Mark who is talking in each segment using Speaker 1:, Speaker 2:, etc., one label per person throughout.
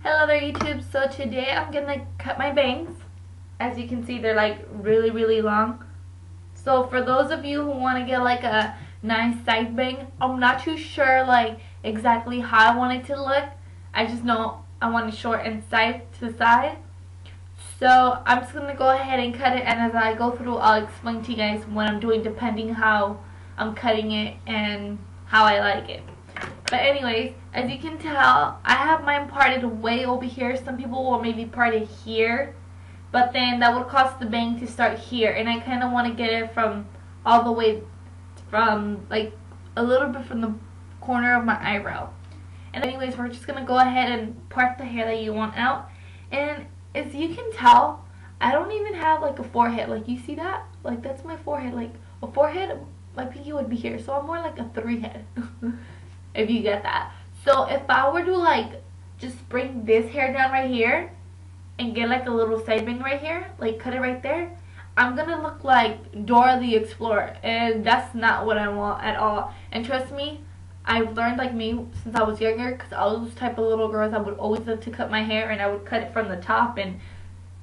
Speaker 1: Hello there YouTube. So today I'm gonna cut my bangs. As you can see, they're like really long. So for those of you who want to get like a nice side bang, I'm not too sure like exactly how I want it to look. I just know I want it short and side to side. So I'm just gonna go ahead and cut it, and as I go through I'll explain to you guys what I'm doing depending how I'm cutting it and how I like it. But anyways, as you can tell, I have mine parted way over here. Some people will maybe part it here, but then that would cause the bang to start here, and I kind of want to get it from all the way from like a little bit from the corner of my eyebrow. And anyways, we're just gonna go ahead and part the hair that you want out. And as you can tell, I don't even have like a forehead. Like, you see that? Like, that's my forehead. Like a forehead, my pinky would be here, so I'm more like a 3 head. If you get that. So if I were to like just bring this hair down right here and get like a little side bang right here, like cut it right there, I'm gonna look like Dora the Explorer, and that's not what I want at all. And trust me, I've learned like me since I was younger, because I was those type of little girls that would always love to cut my hair, and I would cut it from the top, and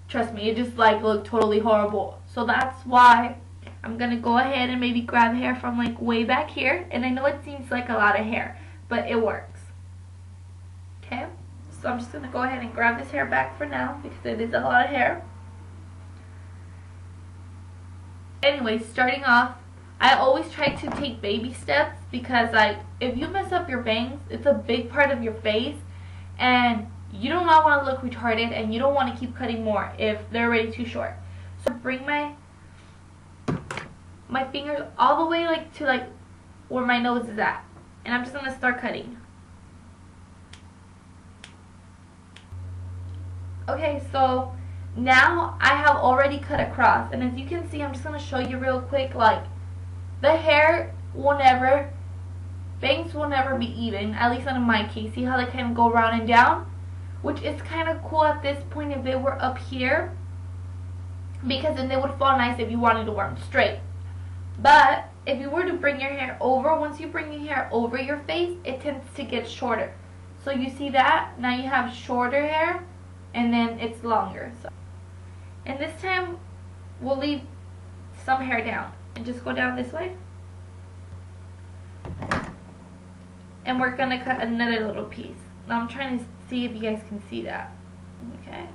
Speaker 1: trust me, it just like looked totally horrible. So that's why I'm gonna go ahead and maybe grab hair from like way back here. And I know it seems like a lot of hair, but it works. Okay, so I'm just gonna go ahead and grab this hair back for now because it is a lot of hair. Anyway, starting off, I always try to take baby steps, because like if you mess up your bangs, it's a big part of your face, and you do not want to look retarded, and you don't want to keep cutting more if they're already too short. So bring my fingers all the way like to like where my nose is at, and I'm just gonna start cutting. Okay, so now I have already cut across, and as you can see, I'm just gonna show you real quick. Like, the hair will never, bangs will never be even, at least in my case. See how they kind of go around and down, which is kind of cool at this point if they were up here, because then they would fall nice if you wanted to wear them straight. But if you were to bring your hair over, once you bring your hair over your face, it tends to get shorter. So you see that? Now you have shorter hair, and then it's longer. So, and this time we'll leave some hair down and just go down this way. And we're gonna cut another little piece. Now I'm trying to see if you guys can see that. Okay.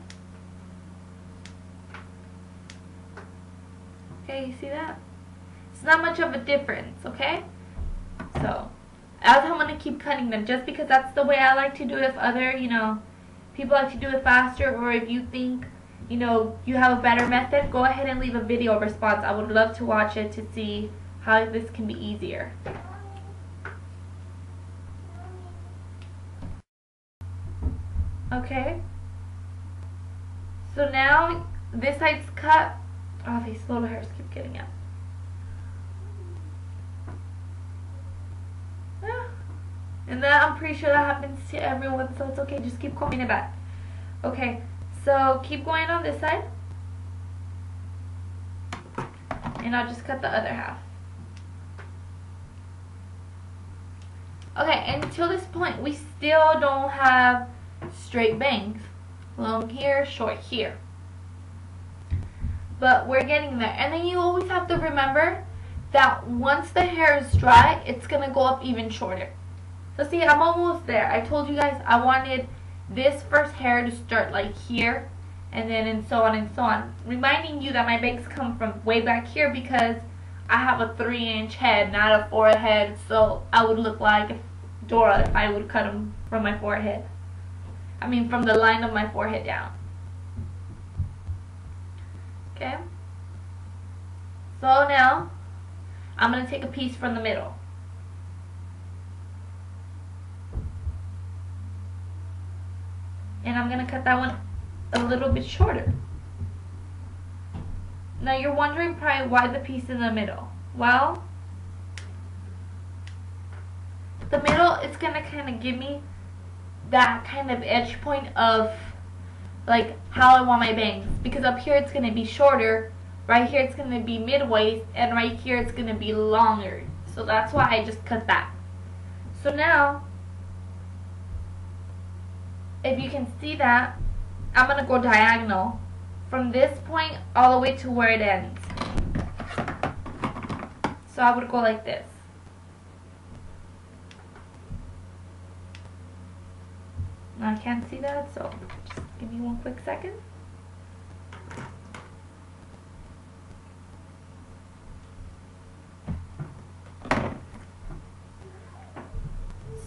Speaker 1: Okay, you see that? It's not much of a difference, okay? So, as I'm going to keep cutting them, just because that's the way I like to do it. If other, people like to do it faster, or if you think, you have a better method, go ahead and leave a video response. I would love to watch it to see how this can be easier. Okay. So now, this side's cut. Oh, these little hairs keep getting out. And that, I'm pretty sure that happens to everyone, so it's okay. Just keep combing it back. Okay, so keep going on this side. And I'll just cut the other half. Okay, and until this point, we still don't have straight bangs. Long here, short here. But we're getting there. And then you always have to remember that once the hair is dry, it's going to go up even shorter. So see, I'm almost there. I told you guys I wanted this first hair to start like here, and then and so on and so on. Reminding you that my bangs come from way back here, because I have a 3-inch head, not a forehead. So I would look like Dora if I would cut them from my forehead. I mean, from the line of my forehead down. Okay. So now, I'm going to take a piece from the middle. And I'm going to cut that one a little bit shorter. Now you're wondering probably why the piece in the middle. Well, the middle is going to kind of give me that kind of edge point of like how I want my bangs. Because up here it's going to be shorter, right here it's going to be mid-waist, and right here it's going to be longer. So that's why I just cut that. So now if you can see that, I'm going to go diagonal from this point all the way to where it ends. So I would go like this. Now I can't see that, so just give me one quick second.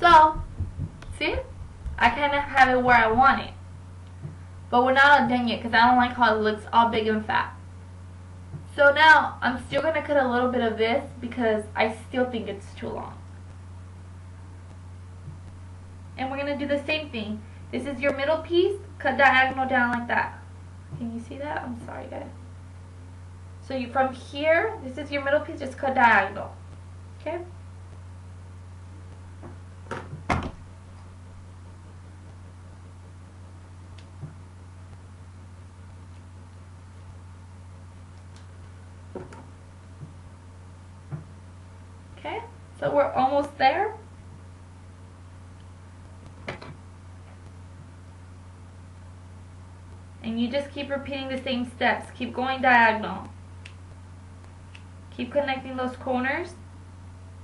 Speaker 1: So, see? I kind of have it where I want it. But we're not all done yet because I don't like how it looks all big and fat. So now, I'm still going to cut a little bit of this because I still think it's too long. And we're going to do the same thing. This is your middle piece, cut diagonal down like that. Can you see that? I'm sorry guys. So you from here, this is your middle piece, just cut diagonal. Okay? Okay? So we're almost there. And you just keep repeating the same steps. Keep going diagonal. Keep connecting those corners.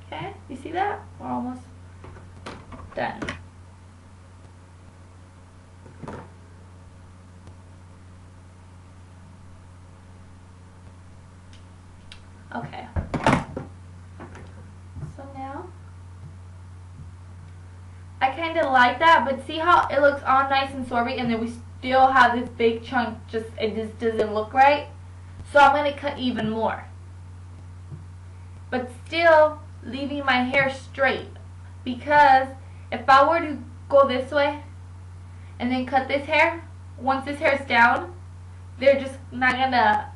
Speaker 1: Okay? You see that? We're almost done. Okay. So now, I kind of like that, but see how it looks all nice and sorbet, and then we still have this big chunk, it just doesn't look right. So I'm going to cut even more. But still leaving my hair straight. Because if I were to go this way and then cut this hair, once this hair is down, they're just not going to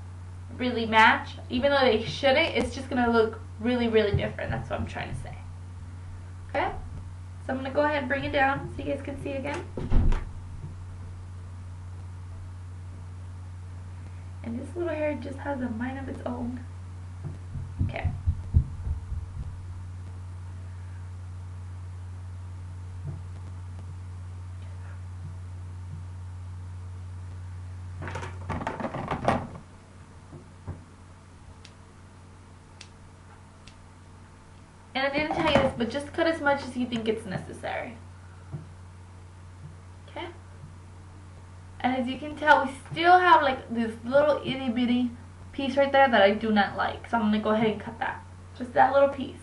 Speaker 1: really match. Even though they shouldn't, it's just going to look really, really different. That's what I'm trying to say. Okay? So I'm going to go ahead and bring it down so you guys can see again. And this little hair just has a mind of its own. Okay. And I didn't tell you this, but just cut as much as you think it's necessary. Okay? And as you can tell, we still have like this little itty bitty piece right there that I do not like. So I'm going to go ahead and cut that. Just that little piece.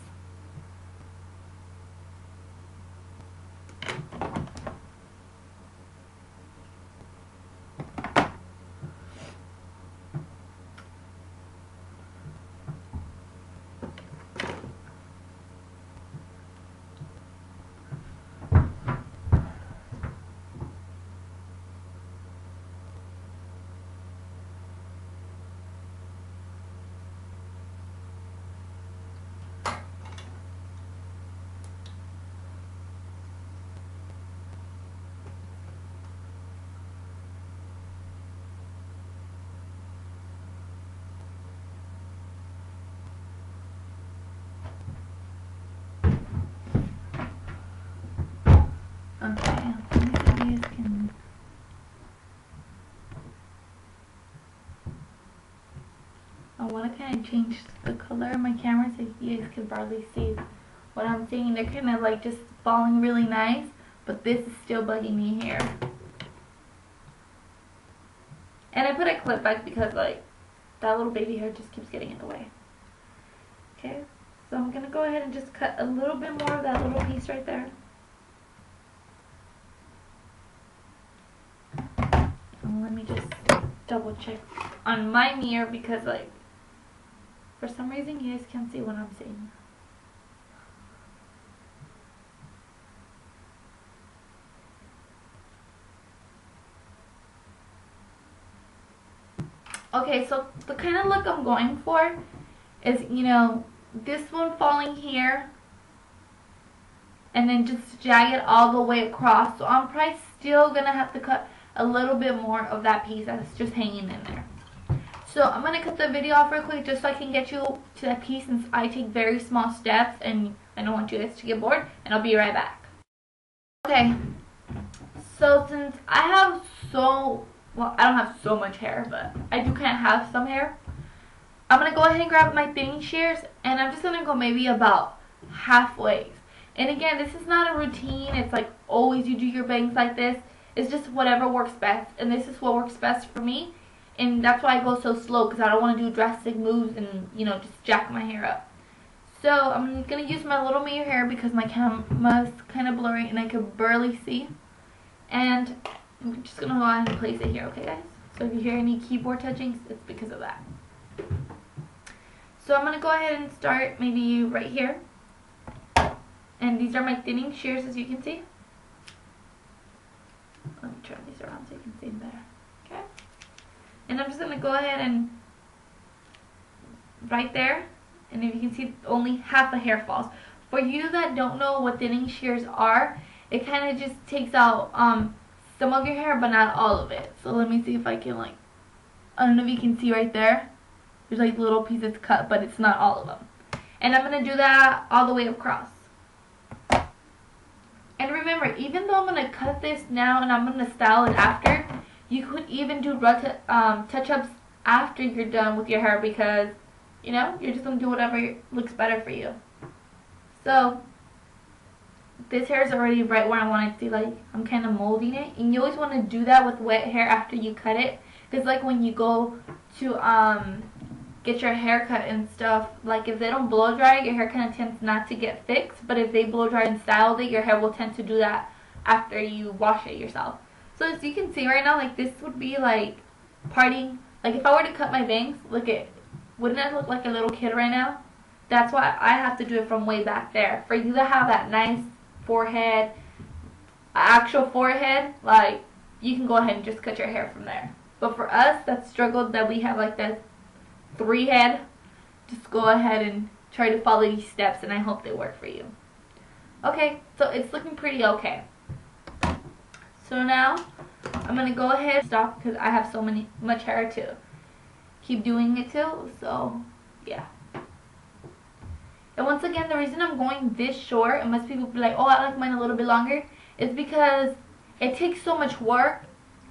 Speaker 1: Okay, let me see if you guys can. I want to kind of change the color of my camera so you guys can probably see what I'm seeing. They're kind of like just falling really nice, but this is still bugging me here. And I put a clip back because like that little baby hair just keeps getting in the way. Okay, so I'm going to go ahead and just cut a little bit more of that little piece right there. And let me just double check on my mirror because like for some reason you guys can't see what I'm seeing. Okay, so the kind of look I'm going for is, you know, this one falling here and then just jag it all the way across. So I'm probably still going to have to cut a little bit more of that piece that's just hanging in there. So I'm going to cut the video off real quick just so I can get you to that piece since I take very small steps and I don't want you guys to get bored, and I'll be right back. Okay, So since I have well, I don't have so much hair, but I do kind of have some hair. I'm going to go ahead and grab my thinning shears, and I'm just going to go maybe about halfway. And again, this is not a routine. It's like always you do your bangs like this. It's just whatever works best, and this is what works best for me. And that's why I go so slow, because I don't want to do drastic moves and, you know, just jack my hair up. So I'm going to use my little mirror here because my camera's kind of blurry and I can barely see. And I'm just going to go ahead and place it here, okay guys? So if you hear any keyboard touching, it's because of that. So I'm going to go ahead and start maybe right here. And these are my thinning shears, as you can see. Let me turn these around so you can see them better. Okay? And I'm just going to go ahead and right there. And if you can see, only half the hair falls. For you that don't know what thinning shears are, it kind of just takes out some of your hair, but not all of it. So let me see if I can, like, I don't know if you can see right there. There's like little pieces cut, but it's not all of them. And I'm going to do that all the way across. And remember, even though I'm going to cut this now and I'm going to style it after, you could even do touch-ups after you're done with your hair because, you know, you're just going to do whatever looks better for you. So, this hair is already right where I want it to, like, I'm kind of molding it. And you always want to do that with wet hair after you cut it. Because, like, when you go to get your hair cut and stuff, like, if they don't blow dry, your hair kind of tends not to get fixed. But if they blow dry and styled it, your hair will tend to do that after you wash it yourself. So, as you can see right now, like, this would be, like, parting. Like, if I were to cut my bangs, look at, wouldn't I look like a little kid right now? That's why I have to do it from way back there. For you to have that nice forehead, actual forehead, like, you can go ahead and just cut your hair from there. But for us that struggled, that we have like that 3 head, just go ahead and try to follow these steps, and I hope they work for you. Okay, so it's looking pretty okay. So now I'm gonna go ahead and stop because I have so much hair to keep doing it too. So yeah. And once again, the reason I'm going this short, and most people be like, oh, I like mine a little bit longer, is because it takes so much work,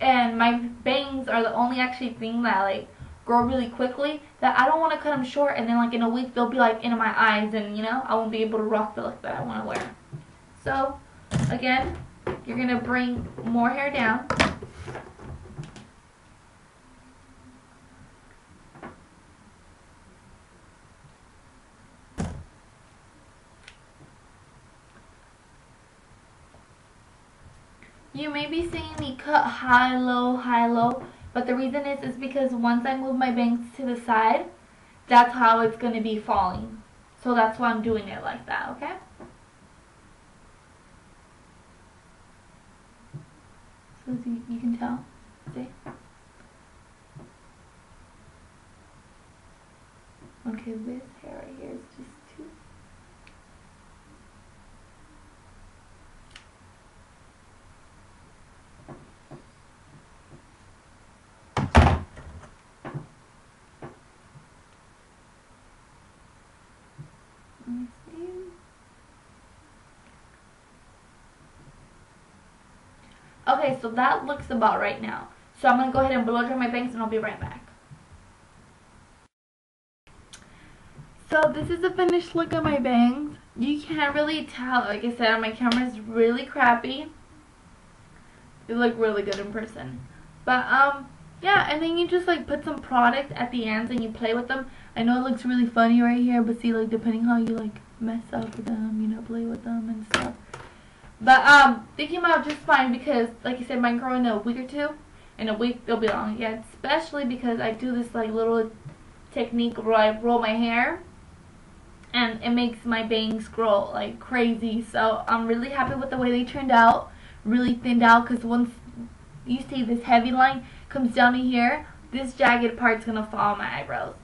Speaker 1: and my bangs are the only actually thing that like grow really quickly, that I don't want to cut them short and then like in a week they'll be like into my eyes, and you know, I won't be able to rock the look that I want to wear. So again, you're going to bring more hair down. You may be seeing me cut high, low, but the reason is because once I move my bangs to the side, that's how it's going to be falling. So that's why I'm doing it like that, okay? So as you can tell, see? Okay, this hair right here is just too... Okay, so that looks about right now. So I'm going to go ahead and blow dry my bangs and I'll be right back. So this is the finished look of my bangs. You can't really tell, like I said, my camera is really crappy. They look really good in person. But yeah, and then you just like put some product at the ends and you play with them. I know it looks really funny right here, but see, like depending how you like mess up with them, you know, play with them and stuff. But they came out just fine because, like I said, mine grow in a week or two. In a week they'll be long. Yeah, especially because I do this like little technique where I roll my hair, and it makes my bangs grow like crazy. So I'm really happy with the way they turned out. Really thinned out, because once you see this heavy line comes down to here, this jagged part's gonna fall on my eyebrows.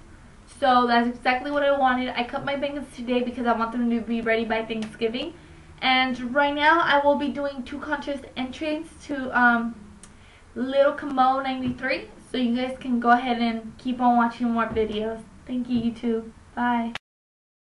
Speaker 1: So that's exactly what I wanted. I cut my bangs today because I want them to be ready by Thanksgiving. And right now I will be doing 2 contest entries to Little Camo 93. So you guys can go ahead and keep on watching more videos. Thank you, YouTube. Bye.